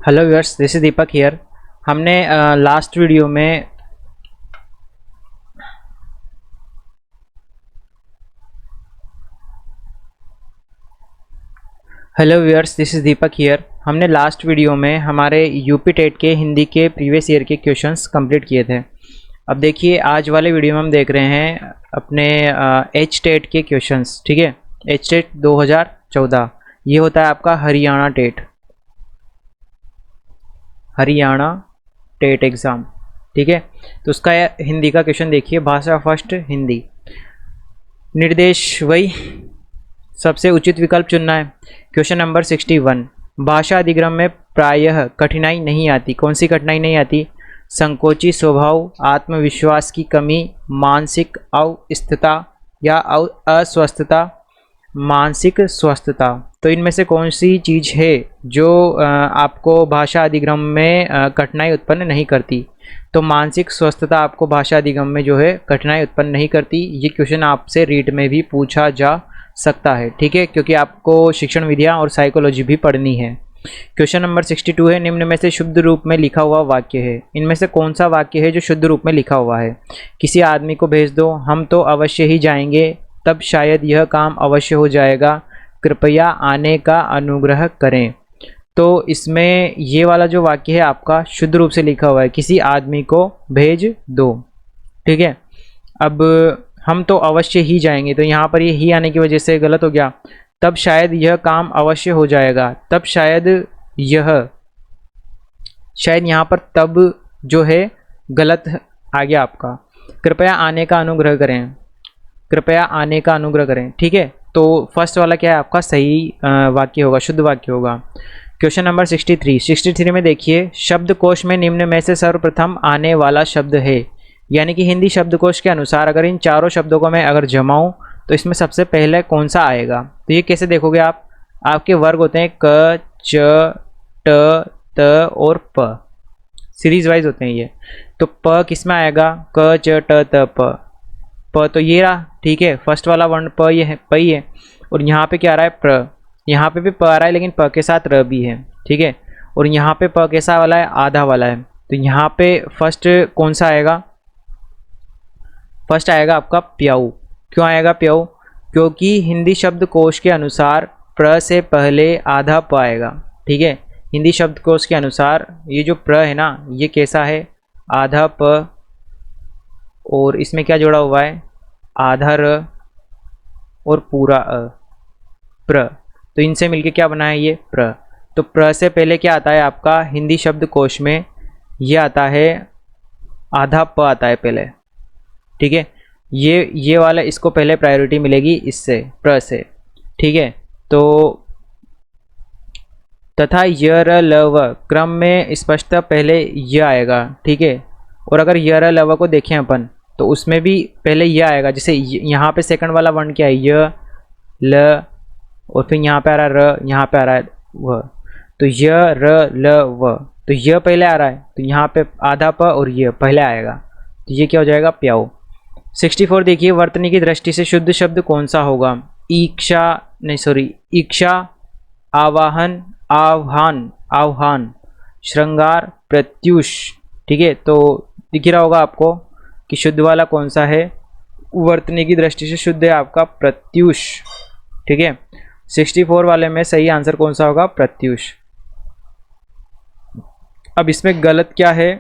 Hello viewers, this is Deepak here. हमने last video में hello viewers, this is Deepak here. हमने last video में हमारे UP TET के हिंदी के प्रीवियस ईयर के क्वेश्चंस कंप्लीट किए थे। अब देखिए, आज वाले वीडियो में हम देख रहे हैं अपने एच टेट के क्वेश्चंस। ठीक है, एच टेट 2014 ये होता है आपका हरियाणा टेट एग्ज़ाम। ठीक है, तो उसका हिंदी का क्वेश्चन देखिए। भाषा फर्स्ट हिंदी। निर्देश वही सबसे उचित विकल्प चुनना है। Question number 61। भाषा अधिग्रहण में प्रायः कठिनाई नहीं आती। कौन सी कठिनाई नहीं आती? संकोची स्वभाव, आत्मविश्वास की कमी, मानसिक अस्वस्थता या अस्वस्थता, मानसिक स्वस्थता। तो इनमें से कौन सी चीज़ है जो आपको भाषा अधिगम में कठिनाई उत्पन्न नहीं करती? तो मानसिक स्वस्थता आपको भाषा अधिगम में जो है कठिनाई उत्पन्न नहीं करती। ये क्वेश्चन आपसे रीट में भी पूछा जा सकता है। ठीक है, क्योंकि आपको शिक्षण विधियाँ और साइकोलॉजी भी पढ़नी है। क्वेश्चन नंबर 62 है। निम्न में से शुद्ध रूप में लिखा हुआ वाक्य है। इनमें से कौन सा वाक्य है जो शुद्ध रूप में लिखा हुआ है? किसी आदमी को भेज दो, हम तो अवश्य ही जाएंगे, तब शायद यह काम अवश्य हो जाएगा, कृपया आने का अनुग्रह करें। तो इसमें ये वाला जो वाक्य है आपका शुद्ध रूप से लिखा हुआ है, किसी आदमी को भेज दो। ठीक है, अब हम तो अवश्य ही जाएंगे, तो यहाँ पर ये ही आने की वजह से गलत हो गया। तब शायद यह काम अवश्य हो जाएगा, तब शायद यहाँ पर तब जो है गलत आ गया आपका। कृपया आने का अनुग्रह करें, कृपया आने का अनुग्रह करें। ठीक है, तो फर्स्ट वाला क्या है आपका सही वाक्य होगा, शुद्ध वाक्य होगा। क्वेश्चन नंबर 63 में देखिए, शब्दकोश में निम्न में से सर्वप्रथम आने वाला शब्द है। यानी कि हिंदी शब्दकोश के अनुसार अगर इन चारों शब्दों को मैं अगर जमाऊं तो इसमें सबसे पहले कौन सा आएगा? तो ये कैसे देखोगे आप? आपके वर्ग होते हैं क, च, ट, त और प, सीरीज वाइज होते हैं ये। तो प किस में आएगा? क, च, ट, त, प तो ये रहा। ठीक है, फर्स्ट वाला वर्ण प ये है, प ही है। और यहाँ पे क्या आ रहा है? प्र। यहाँ पे भी प आ रहा है, लेकिन प के साथ र भी है। ठीक है, और यहाँ पे प कैसा वाला है? आधा वाला है। तो यहाँ पे फर्स्ट कौन सा आएगा? फर्स्ट आएगा आपका प्याऊ। क्यों आएगा प्याऊ? क्योंकि हिंदी शब्दकोश के अनुसार प्र से पहले आधा प आएगा। ठीक है, हिंदी शब्दकोश के अनुसार ये जो प्र है ना, ये कैसा है? आधा प, और इसमें क्या जोड़ा हुआ है? आधा र और पूरा अ, प्र। तो इनसे मिलके क्या बना है? ये प्र। तो प्र से पहले क्या आता है आपका हिंदी शब्दकोश में? ये आता है आधा प आता है पहले। ठीक है, ये वाला इसको पहले प्रायोरिटी मिलेगी इससे, प्र से। ठीक है, तो तथा य र ल व क्रम में स्पष्टता पहले य आएगा। ठीक है, और अगर य र ल व को देखें अपन तो उसमें भी पहले य आएगा। जैसे यहाँ पे सेकंड वाला वर्ण क्या है? य, ल, और फिर यहाँ पे आ रहा है र, यहाँ पे आ रहा है व। तो य र ल व, तो य पहले आ रहा है, तो यहाँ पे आधा प और य पहले आएगा। तो ये क्या हो जाएगा? प्याऊ। 64 देखिए, वर्तनी की दृष्टि से शुद्ध शब्द कौन सा होगा? इच्छा, आवाहन, आह्वान, श्रृंगार, प्रत्युष। ठीक है, तो दिख रहा होगा आपको कि शुद्ध वाला कौन सा है? वर्तनी की दृष्टि से शुद्ध है आपका प्रत्युष। ठीक है, 64 वाले में सही आंसर कौन सा होगा? प्रत्युष। अब इसमें गलत क्या है?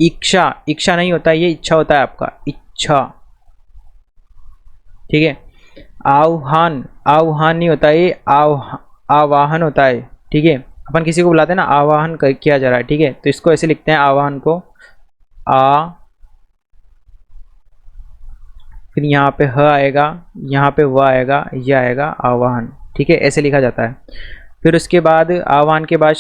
इच्छा नहीं होता, ये इच्छा होता है आपका, इच्छा। ठीक है, आह्वान नहीं होता, ये आवाहन होता है। ठीक है, अपन किसी को बुलाते हैं ना, आवाहन किया जा रहा है। ठीक है, तो इसको ऐसे लिखते हैं आवाहन को, फिर यहाँ पे ह आएगा, यहाँ पे व आएगा, यह आएगा आवाहन। ठीक है, ऐसे लिखा जाता है। फिर उसके बाद आह्वान के बाद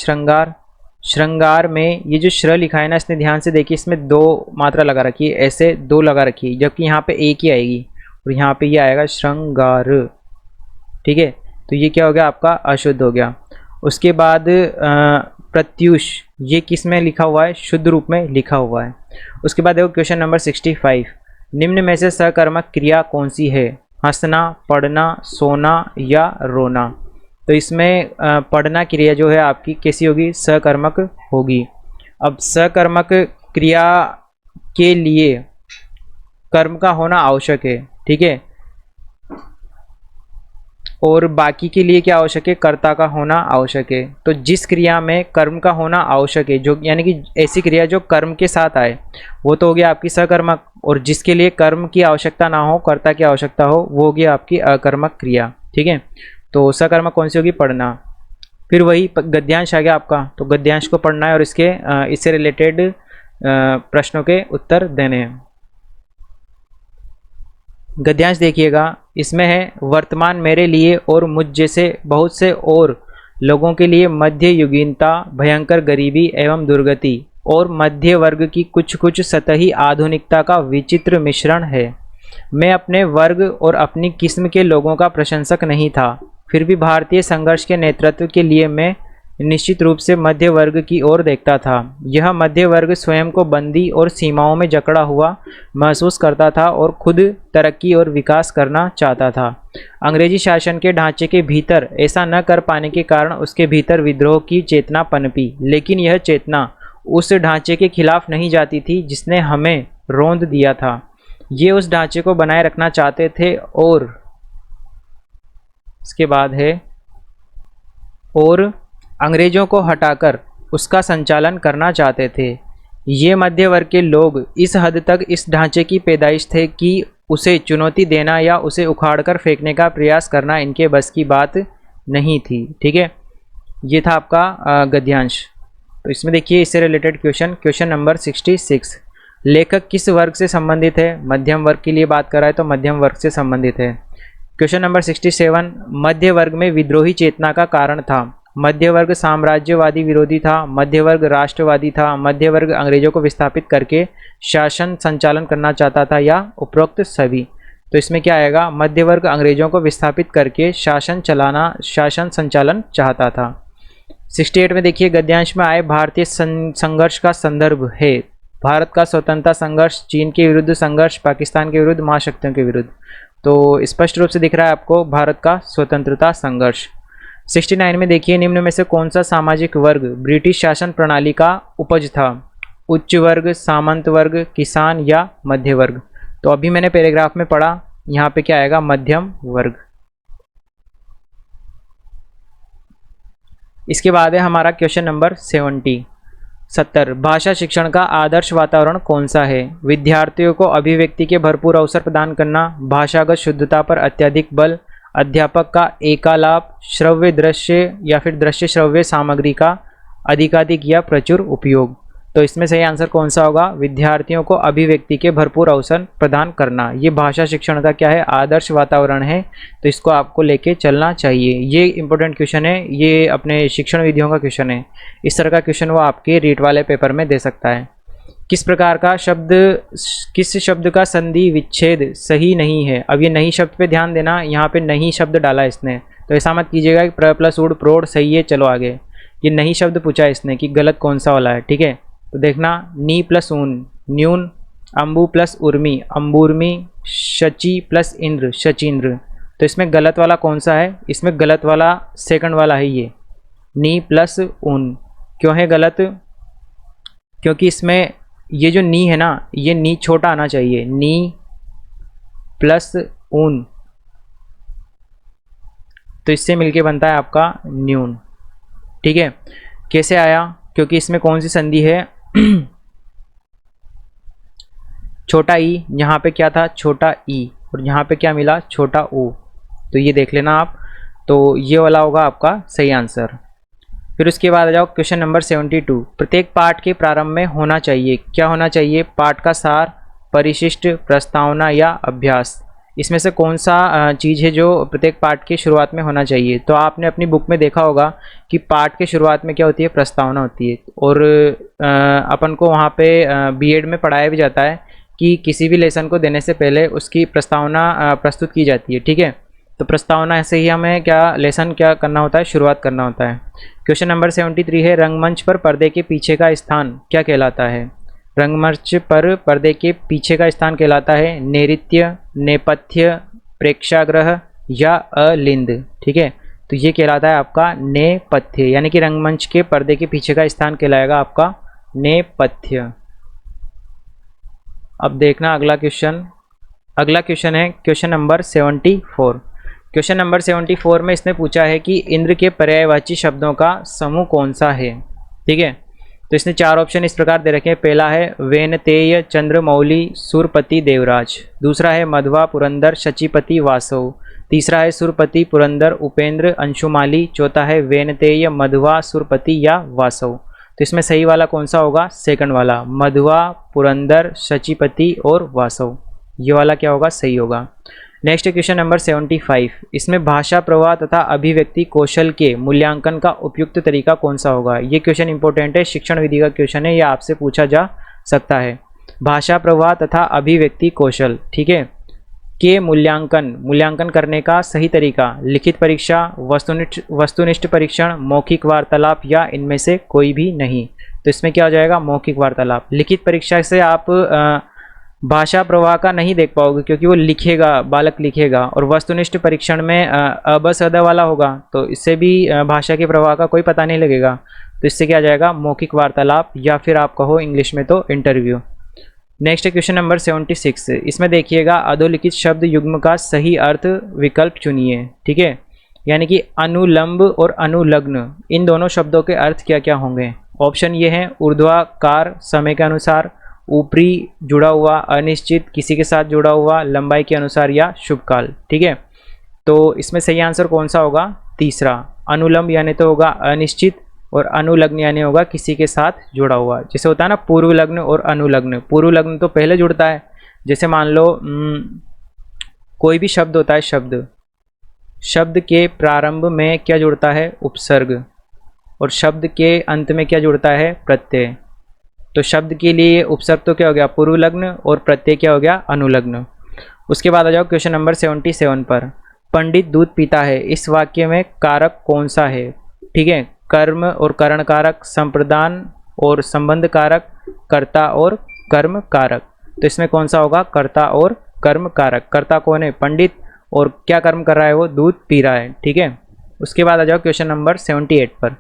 श्रृंगार में ये जो श्र लिखा है ना, इसने ध्यान से देखिए, इसमें दो मात्रा लगा रखी है, ऐसे दो लगा रखी है, जबकि यहाँ पे एक ही आएगी और यहाँ पे ये आएगा श्रृंगार। ठीक है, तो ये क्या हो गया आपका? अशुद्ध हो गया। उसके बाद प्रत्युष, ये किस में लिखा हुआ है? शुद्ध रूप में लिखा हुआ है। उसके बाद देखो क्वेश्चन नंबर 65। निम्न में से सकर्मक क्रिया कौन सी है? हंसना, पढ़ना, सोना या रोना। तो इसमें पढ़ना क्रिया जो है आपकी कैसी होगी, सकर्मक होगी। अब सकर्मक क्रिया के लिए कर्म का होना आवश्यक है, ठीक है, और बाकी के लिए क्या आवश्यक है, कर्ता का होना आवश्यक है। तो जिस क्रिया में कर्म का होना आवश्यक है, जो यानी कि ऐसी क्रिया जो कर्म के साथ आए, वो तो हो गया आपकी सकर्मक, और जिसके लिए कर्म की आवश्यकता ना हो, कर्ता की आवश्यकता हो, वो हो गया आपकी अकर्मक क्रिया, ठीक है। तो सकर्मक कौन सी होगी, पढ़ना। फिर वही गद्यांश आ गया आपका, तो गद्यांश को पढ़ना है और इससे रिलेटेड प्रश्नों के उत्तर देने हैं। गद्यांश देखिएगा, इसमें है वर्तमान मेरे लिए और मुझ जैसे बहुत से और लोगों के लिए मध्ययुगीनता, भयंकर गरीबी एवं दुर्गति और मध्य वर्ग की कुछ कुछ सतही आधुनिकता का विचित्र मिश्रण है। मैं अपने वर्ग और अपनी किस्म के लोगों का प्रशंसक नहीं था, फिर भी भारतीय संघर्ष के नेतृत्व के लिए मैं निश्चित रूप से मध्य वर्ग की ओर देखता था। यह मध्य वर्ग स्वयं को बंदी और सीमाओं में जकड़ा हुआ महसूस करता था और खुद तरक्की और विकास करना चाहता था। अंग्रेजी शासन के ढांचे के भीतर ऐसा न कर पाने के कारण उसके भीतर विद्रोह की चेतना पनपी, लेकिन यह चेतना उस ढांचे के खिलाफ नहीं जाती थी जिसने हमें रौंद दिया था। ये उस ढांचे को बनाए रखना चाहते थे और इसके बाद है और अंग्रेजों को हटाकर उसका संचालन करना चाहते थे। ये मध्य वर्ग के लोग इस हद तक इस ढांचे की पैदाइश थे कि उसे चुनौती देना या उसे उखाड़कर फेंकने का प्रयास करना इनके बस की बात नहीं थी, ठीक है। ये था आपका गद्यांश। तो इसमें देखिए इससे रिलेटेड क्वेश्चन नंबर 66, लेखक किस वर्ग से संबंधित है, मध्यम वर्ग के लिए बात कर रहा है तो मध्यम वर्ग से संबंधित है। क्वेश्चन नंबर 67, मध्य वर्ग में विद्रोही चेतना का कारण था। मध्य वर्ग साम्राज्यवादी विरोधी था, मध्य वर्ग राष्ट्रवादी था, मध्य वर्ग अंग्रेजों को विस्थापित करके शासन संचालन करना चाहता था, या उपरोक्त सभी। तो इसमें क्या आएगा, मध्य वर्ग अंग्रेजों को विस्थापित करके शासन संचालन चाहता था। 68 में देखिए गद्यांश में आए भारतीय संघर्ष का संदर्भ है भारत का स्वतंत्रता संघर्ष, चीन के विरुद्ध संघर्ष, पाकिस्तान के विरुद्ध, महाशक्तियों के विरुद्ध। तो स्पष्ट रूप से दिख रहा है आपको भारत का स्वतंत्रता संघर्ष। 69 में देखिए निम्न में से कौन सा सामाजिक वर्ग ब्रिटिश शासन प्रणाली का उपज था, उच्च वर्ग, सामंत वर्ग, किसान या मध्य वर्ग। तो अभी मैंने पैराग्राफ में पढ़ा, यहाँ पे क्या आएगा, मध्यम वर्ग। इसके बाद है हमारा क्वेश्चन नंबर 70, भाषा शिक्षण का आदर्श वातावरण कौन सा है। विद्यार्थियों को अभिव्यक्ति के भरपूर अवसर प्रदान करना, भाषागत शुद्धता पर अत्यधिक बल, अध्यापक का एकालाप, श्रव्य दृश्य या फिर दृश्य श्रव्य सामग्री का अधिकाधिक या प्रचुर उपयोग। तो इसमें सही आंसर कौन सा होगा, विद्यार्थियों को अभिव्यक्ति के भरपूर अवसर प्रदान करना। ये भाषा शिक्षण का क्या है, आदर्श वातावरण है, तो इसको आपको लेके चलना चाहिए। ये इंपॉर्टेंट क्वेश्चन है, ये अपने शिक्षण विधियों का क्वेश्चन है। इस तरह का क्वेश्चन वो आपके रीट वाले पेपर में दे सकता है। किस प्रकार का शब्द, किस शब्द का संधि विच्छेद सही नहीं है। अब ये नहीं शब्द पे ध्यान देना, यहाँ पे नहीं शब्द डाला इसने, तो ऐसा मत कीजिएगा कि प्र प्लस उड़ प्रोड़ सही है चलो आगे। ये नहीं शब्द पूछा है इसने कि गलत कौन सा वाला है, ठीक है। तो देखना, नी प्लस ऊन न्यून, अम्बु प्लस उर्मी अम्बुर्मी, शची प्लस इंद्र शचींद्र। तो इसमें गलत वाला कौन सा है, इसमें गलत वाला सेकंड वाला है, ये नी प्लस ऊन। क्यों है गलत, क्योंकि इसमें ये जो नी है ना, ये नी छोटा आना चाहिए, नी प्लस ऊन, तो इससे मिलके बनता है आपका न्यून, ठीक है। कैसे आया, क्योंकि इसमें कौन सी संधि है, छोटा ई, यहाँ पे क्या था छोटा ई, और यहाँ पे क्या मिला छोटा ऊ, तो ये देख लेना आप। तो ये वाला होगा आपका सही आंसर। फिर उसके बाद आ जाओ क्वेश्चन नंबर 72, प्रत्येक पाठ के प्रारंभ में होना चाहिए, क्या होना चाहिए, पाठ का सार, परिशिष्ट, प्रस्तावना या अभ्यास। इसमें से कौन सा चीज़ है जो प्रत्येक पाठ की शुरुआत में होना चाहिए। तो आपने अपनी बुक में देखा होगा कि पाठ के शुरुआत में क्या होती है, प्रस्तावना होती है, और अपन को वहाँ पे बीएड में पढ़ाया भी जाता है कि किसी भी लेसन को देने से पहले उसकी प्रस्तावना प्रस्तुत की जाती है, ठीक है। तो प्रस्तावना से ही हमें क्या लेसन क्या करना होता है, शुरुआत करना होता है। क्वेश्चन नंबर 73 है, रंगमंच पर पर्दे के पीछे का स्थान क्या कहलाता है। रंगमंच पर पर्दे के पीछे का स्थान कहलाता है नैऋत्य, नेपथ्य, प्रेक्षागृह या अलिंद, ठीक है। तो ये कहलाता है आपका नेपथ्य, यानी कि रंगमंच के पर्दे के पीछे का स्थान कहलाएगा आपका नेपथ्य। अब देखना अगला क्वेश्चन। अगला क्वेश्चन है क्वेश्चन नंबर 74। क्वेश्चन नंबर 74 में इसने पूछा है कि इंद्र के पर्यायवाची शब्दों का समूह कौन सा है। ठीक है, तो इसने 4 ऑप्शन इस प्रकार दे रखे हैं। पहला है वेनतेय, चंद्रमौली, सुरपति, देवराज। दूसरा है मध्वा, पुरंदर, शचीपति, वासव। तीसरा है सुरपति, पुरंदर, उपेंद्र, अंशुमाली। चौथा है वेनतेय, मध्वा, सुरपति या वासव। तो इसमें सही वाला कौन सा होगा? सेकंड वाला, मध्वा, पुरंदर, शचीपति और वासव। ये वाला क्या होगा? सही होगा। Next question number 75। इसमें भाषा प्रवाह तथा अभिव्यक्ति कौशल के मूल्यांकन का उपयुक्त तरीका कौन सा होगा? ये क्वेश्चन इंपॉर्टेंट है, शिक्षण विधि का क्वेश्चन है, ये आपसे पूछा जा सकता है। भाषा प्रवाह तथा अभिव्यक्ति कौशल, ठीक है, के मूल्यांकन करने का सही तरीका लिखित परीक्षा, वस्तुनिष्ठ परीक्षण, मौखिक वार्तालाप या इनमें से कोई भी नहीं। तो इसमें क्या हो जाएगा? मौखिक वार्तालाप। लिखित परीक्षा से आप भाषा प्रवाह का नहीं देख पाओगे क्योंकि वो लिखेगा, बालक लिखेगा, और वस्तुनिष्ठ परीक्षण में अ ब वाला होगा, तो इससे भी भाषा के प्रवाह का कोई पता नहीं लगेगा। तो इससे क्या आ जाएगा? मौखिक वार्तालाप, या फिर आप कहो इंग्लिश में तो इंटरव्यू। Next question number 76। इसमें देखिएगा अधोलिखित शब्द युग्म का सही अर्थ विकल्प चुनिए। ठीक है, यानी कि अनुलंब और अनुलग्न, इन दोनों शब्दों के अर्थ क्या क्या होंगे? ऑप्शन ये हैं ऊर्ध्वाकार समय के अनुसार, ऊपरी जुड़ा हुआ, अनिश्चित किसी के साथ जुड़ा हुआ, लंबाई के अनुसार या शुभकाल। ठीक है, तो इसमें सही आंसर कौन सा होगा? तीसरा, अनुलंब यानी तो होगा अनिश्चित, और अनुलग्न यानी होगा किसी के साथ जुड़ा हुआ। जैसे होता है ना पूर्व लग्न और अनुलग्न। पूर्व लग्न तो पहले जुड़ता है, जैसे मान लो कोई भी शब्द होता है, शब्द के प्रारंभ में क्या जुड़ता है? उपसर्ग, और शब्द के अंत में क्या जुड़ता है? प्रत्यय। तो शब्द के लिए उपसर्ग तो क्या हो गया? पूर्व लग्न, और प्रत्यय क्या हो गया? अनुलग्न। उसके बाद आ जाओ क्वेश्चन नंबर 77 पर। पंडित दूध पीता है, इस वाक्य में कारक कौन सा है? ठीक है, कर्म और करण कारक, संप्रदान और संबंध कारक, कर्ता और कर्म कारक। तो इसमें कौन सा होगा? कर्ता और कर्म कारक। कर्ता कौन है? पंडित, और क्या कर्म कर रहा है? वो दूध पी रहा है। ठीक है, उसके बाद आ जाओ क्वेश्चन नंबर 78 पर।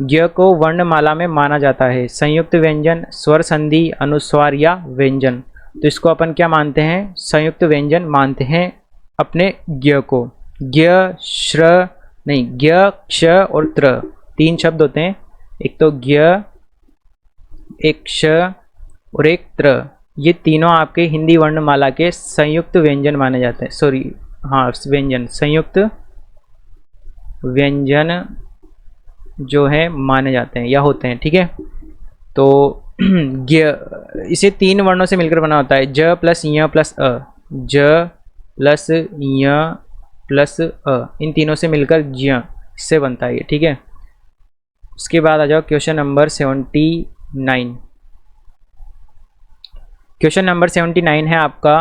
ज्ञ को वर्णमाला में माना जाता है, संयुक्त व्यंजन, स्वर संधि, अनुस्वार या व्यंजन। तो इसको अपन क्या मानते हैं? संयुक्त व्यंजन मानते हैं अपने ज्ञ को। ज्ञ, श्र नहीं, ज्ञ, क्ष और त्र, 3 शब्द होते हैं। एक तो ज्ञ, एक क्ष और एक त्र। ये तीनों आपके हिंदी वर्णमाला के संयुक्त व्यंजन माने जाते हैं। सॉरी, हाँ, व्यंजन, संयुक्त व्यंजन जो है माने जाते हैं या होते हैं। ठीक है, तो इसे 3 वर्णों से मिलकर बना होता है, ज प्लस य प्लस अ, ज प्लस य प्लस अ, इन तीनों से मिलकर ज्य इससे बनता है ये। ठीक है, उसके बाद आ जाओ क्वेश्चन नंबर 79। क्वेश्चन नंबर 79 है आपका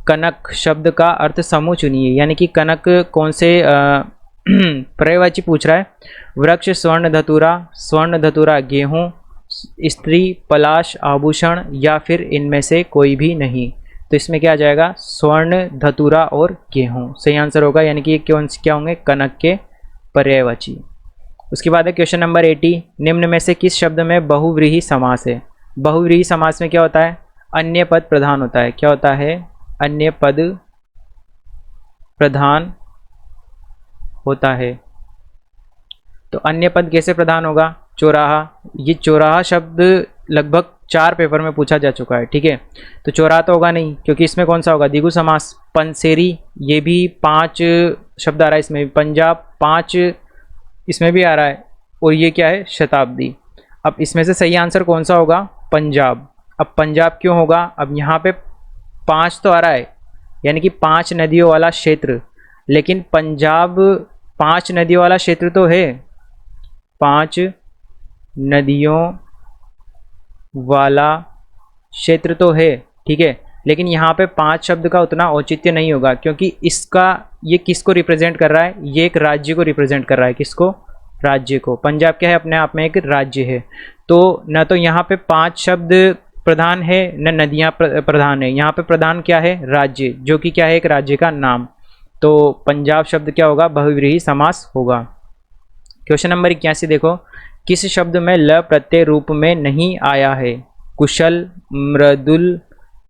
कनक शब्द का अर्थ समूह चुनिए। यानी कि कनक कौन से पर्यायवाची पूछ रहा है? वृक्ष, स्वर्ण धतूरा गेहूं, स्त्री, पलाश, आभूषण, या फिर इनमें से कोई भी नहीं। तो इसमें क्या आ जाएगा? स्वर्ण, धतूरा और गेहूं सही आंसर होगा। यानी कि क्या होंगे? कनक के पर्यायवाची। उसके बाद है क्वेश्चन नंबर 80। निम्न में से किस शब्द में बहुव्रीहि समास है? बहुव्रीहि समास में क्या होता है? अन्य पद प्रधान होता है। क्या होता है? अन्य पद प्रधान होता है। तो अन्य पद कैसे प्रधान होगा? चौराहा। ये चौराहा शब्द लगभग 4 पेपर में पूछा जा चुका है। ठीक है, तो चौराहा तो होगा नहीं, क्योंकि इसमें कौन सा होगा? द्विगु समास। पंसेरी, ये भी 5 शब्द आ रहा है इसमें। पंजाब 5 इसमें भी आ रहा है, और ये क्या है? शताब्दी। अब इसमें से सही आंसर कौन सा होगा? पंजाब। अब पंजाब क्यों होगा? अब यहाँ पे 5 तो आ रहा है, यानी कि 5 नदियों वाला क्षेत्र, लेकिन पंजाब 5 नदियों वाला क्षेत्र तो है, 5 नदियों वाला क्षेत्र तो है। ठीक है, लेकिन यहाँ पे 5 शब्द का उतना औचित्य नहीं होगा, क्योंकि इसका ये किसको रिप्रेजेंट कर रहा है? ये एक राज्य को रिप्रेजेंट कर रहा है। किसको? राज्य को। पंजाब क्या है? अपने आप में एक राज्य है। तो न तो यहाँ पे 5 शब्द प्रधान है, न नदियाँ प्रधान है। यहाँ पे प्रधान क्या है? राज्य, जो कि क्या है? एक राज्य का नाम। तो पंजाब शब्द क्या होगा? बहुव्रीहि समास होगा। क्वेश्चन नंबर 81 देखो, किस शब्द में ल प्रत्यय रूप में नहीं आया है? कुशल, मृदुल,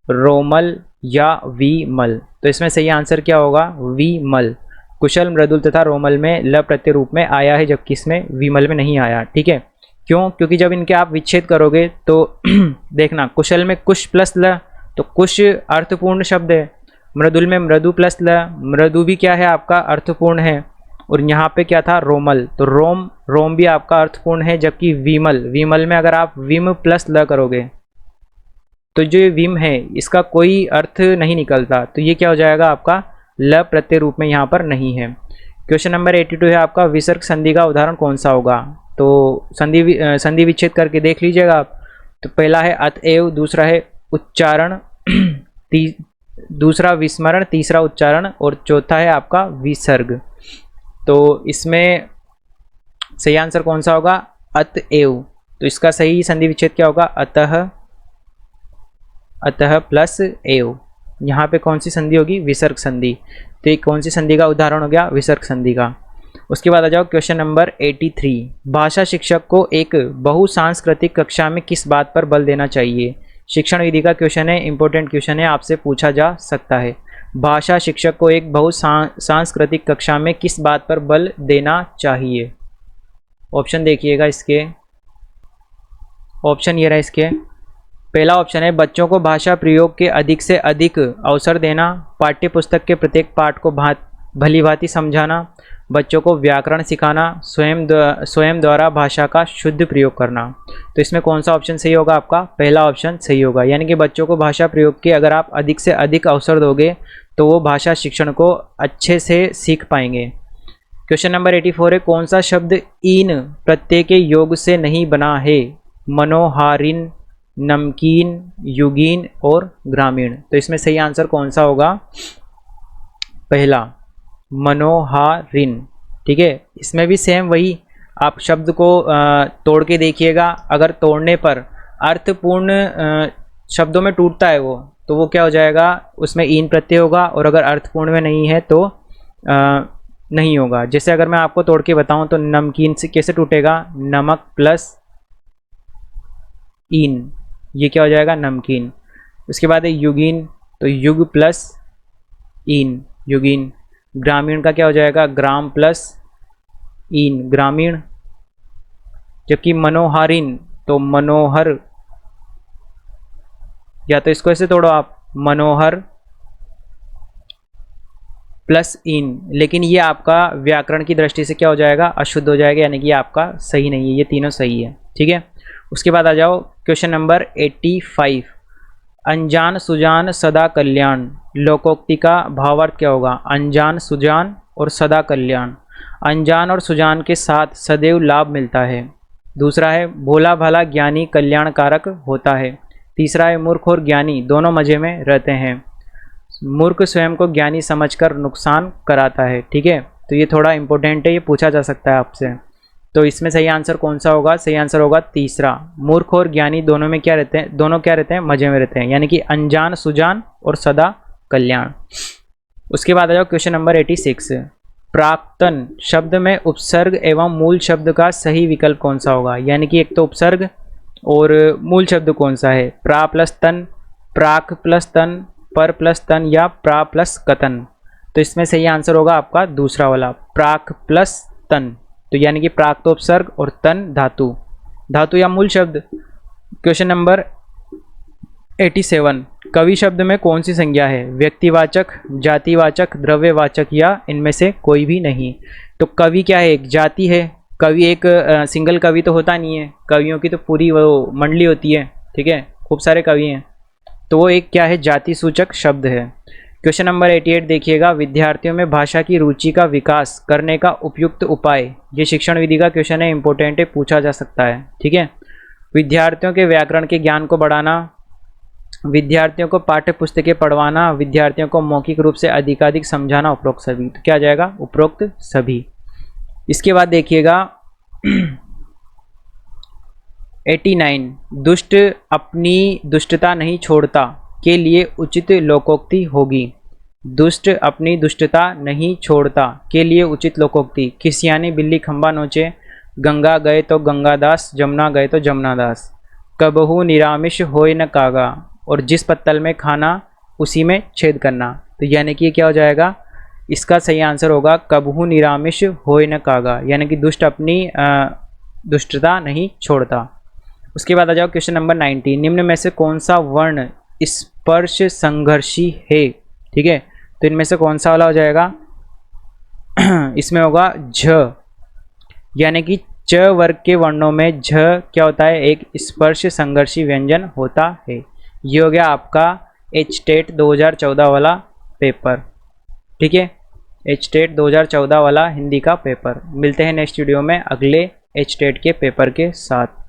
रोमल या विमल? तो इसमें सही आंसर क्या होगा? विमल। कुशल, मृदुल तथा रोमल में ल प्रत्यय रूप में आया है, जबकि इसमें विमल में नहीं आया। ठीक है, क्यों? क्योंकि जब इनके आप विच्छेद करोगे तो देखना, कुशल में कुश प्लस ल, तो कुश अर्थपूर्ण शब्द है। मृदुल में मृदु प्लस ल, मृदु भी क्या है आपका? अर्थपूर्ण है। और यहाँ पे क्या था? रोमल, तो रोम, रोम भी आपका अर्थपूर्ण है। जबकि विमल, विमल में अगर आप विम प्लस ल करोगे तो जो ये विम है इसका कोई अर्थ नहीं निकलता, तो ये क्या हो जाएगा आपका? ल प्रत्यय रूप में यहाँ पर नहीं है। क्वेश्चन नंबर 82 है आपका, विसर्ग संधि का उदाहरण कौन सा होगा? तो संधि विच्छेद करके देख लीजिएगा आप। तो पहला है अतएव, दूसरा है उच्चारण, दूसरा विस्मरण, तीसरा उच्चारण और चौथा है आपका विसर्ग। तो इसमें सही आंसर कौन सा होगा? अतएव। तो इसका सही संधि विच्छेद क्या होगा? अतः, अतः प्लस एव। यहाँ पे कौन सी संधि होगी? विसर्ग संधि। तो ये कौन सी संधि का उदाहरण हो गया? विसर्ग संधि का। उसके बाद आ जाओ क्वेश्चन नंबर 83, भाषा शिक्षक को एक बहुसांस्कृतिक कक्षा में किस बात पर बल देना चाहिए? शिक्षण विधि का क्वेश्चन है, इंपॉर्टेंट क्वेश्चन है, आपसे पूछा जा सकता है। भाषा शिक्षक को एक बहुसांस्कृतिक कक्षा में किस बात पर बल देना चाहिए? ऑप्शन देखिएगा इसके, ऑप्शन ये रहा इसके। पहला ऑप्शन है बच्चों को भाषा प्रयोग के अधिक से अधिक अवसर देना, पाठ्य पुस्तक के प्रत्येक पाठ को भली भांति समझाना, बच्चों को व्याकरण सिखाना, स्वयं द्वारा भाषा का शुद्ध प्रयोग करना। तो इसमें कौन सा ऑप्शन सही होगा आपका? पहला ऑप्शन सही होगा, यानी कि बच्चों को भाषा प्रयोग के अगर आप अधिक से अधिक अवसर दोगे तो वो भाषा शिक्षण को अच्छे से सीख पाएंगे। क्वेश्चन नंबर 84 है, कौन सा शब्द इन प्रत्यय के योग से नहीं बना है? मनोहारिन, नमकीन, युगीन और ग्रामीण। तो इसमें सही आंसर कौन सा होगा? पहला, मनोहारिन। ठीक है, इसमें भी सेम वही, आप शब्द को तोड़ के देखिएगा। अगर तोड़ने पर अर्थपूर्ण शब्दों में टूटता है वो, तो वो क्या हो जाएगा? उसमें ईन प्रत्यय होगा। और अगर अर्थपूर्ण में नहीं है तो नहीं होगा। जैसे अगर मैं आपको तोड़ के बताऊं तो नमकीन से कैसे टूटेगा? नमक प्लस ईन, ये क्या हो जाएगा? नमकीन। उसके बाद है युगीन, तो युग प्लस ईन, युगीन। ग्रामीण का क्या हो जाएगा? ग्राम प्लस ईन, ग्रामीण। जबकि मनोहारिन, तो मनोहर, या तो इसको ऐसे तोड़ो आप, मनोहर प्लस ईन, लेकिन ये आपका व्याकरण की दृष्टि से क्या हो जाएगा? अशुद्ध हो जाएगा, यानी कि आपका सही नहीं है। ये तीनों सही है। ठीक है, उसके बाद आ जाओ क्वेश्चन नंबर 85, अनजान सुजान सदा कल्याण, लोकोक्ति का भावार्थ क्या होगा? अनजान, सुजान और सदा कल्याण। अनजान और सुजान के साथ सदैव लाभ मिलता है। दूसरा है भोला भाला ज्ञानी कल्याणकारक होता है। तीसरा है मूर्ख और ज्ञानी दोनों मजे में रहते हैं। मूर्ख स्वयं को ज्ञानी समझकर नुकसान कराता है। ठीक है, तो ये थोड़ा इंपॉर्टेंट है, ये पूछा जा सकता है आपसे। तो इसमें सही आंसर कौन सा होगा? सही आंसर होगा तीसरा, मूर्ख और ज्ञानी दोनों में क्या रहते हैं? दोनों क्या रहते हैं? मजे में रहते हैं, यानी कि अनजान, सुजान और सदा कल्याण। उसके बाद आ जाओ क्वेश्चन नंबर 86, प्राक्तन शब्द में उपसर्ग एवं मूल शब्द का सही विकल्प कौन सा होगा? यानी कि एक तो उपसर्ग और मूल शब्द कौन सा है? प्रा प्लस तन, प्राक प्लस तन, पर प्लस तन या प्रा प्लस कतन। तो इसमें सही आंसर होगा आपका दूसरा वाला, प्राक प्लस तन। तो यानी कि प्राक तो उपसर्ग और तन धातु, धातु या मूल शब्द। क्वेश्चन नंबर 87, कवि शब्द में कौन सी संज्ञा है? व्यक्तिवाचक, जातिवाचक, द्रव्यवाचक या इनमें से कोई भी नहीं। तो कवि क्या है? एक जाति है। कवि एक सिंगल कवि तो होता नहीं है, कवियों की तो पूरी वो मंडली होती है। ठीक है, खूब सारे कवि हैं, तो वो एक क्या है? जाति सूचक शब्द है। क्वेश्चन नंबर 88 देखिएगा, विद्यार्थियों में भाषा की रुचि का विकास करने का उपयुक्त उपाय। ये शिक्षण विधि का क्वेश्चन है, इंपॉर्टेंट है, पूछा जा सकता है। ठीक है, विद्यार्थियों के व्याकरण के ज्ञान को बढ़ाना, विद्यार्थियों को पाठ्य पुस्तकें पढ़वाना, विद्यार्थियों को मौखिक रूप से अधिकाधिक समझाना, उपरोक्त सभी। तो क्या जाएगा? उपरोक्त सभी। इसके बाद देखिएगा 89, दुष्ट अपनी दुष्टता नहीं छोड़ता के लिए उचित लोकोक्ति होगी। दुष्ट अपनी दुष्टता नहीं छोड़ता के लिए उचित लोकोक्ति। खिसियानी बिल्ली खंबा नोचे, गंगा गए तो गंगादास, जमुना गए तो जमुनादास। कबहू निरामिष होय न कागा, और जिस पत्तल में खाना उसी में छेद करना। तो यानी कि ये क्या हो जाएगा, इसका सही आंसर होगा कबहू निरामिष होय न कागा, यानी कि दुष्ट अपनी दुष्टता नहीं छोड़ता। उसके बाद आ जाओ क्वेश्चन नंबर 19। निम्न में से कौन सा वर्ण स्पर्श संघर्षी है? ठीक है, तो इनमें से कौन सा वाला हो जाएगा? इसमें होगा झ, यानी कि च वर्ग के वर्णों में झ क्या होता है, एक स्पर्श संघर्षी व्यंजन होता है। ये हो गया आपका एचटेट 2014 वाला पेपर। ठीक है, एचटेट 2014 वाला हिंदी का पेपर। मिलते हैं नेक्स्ट वीडियो में अगले एचटेट के पेपर के साथ।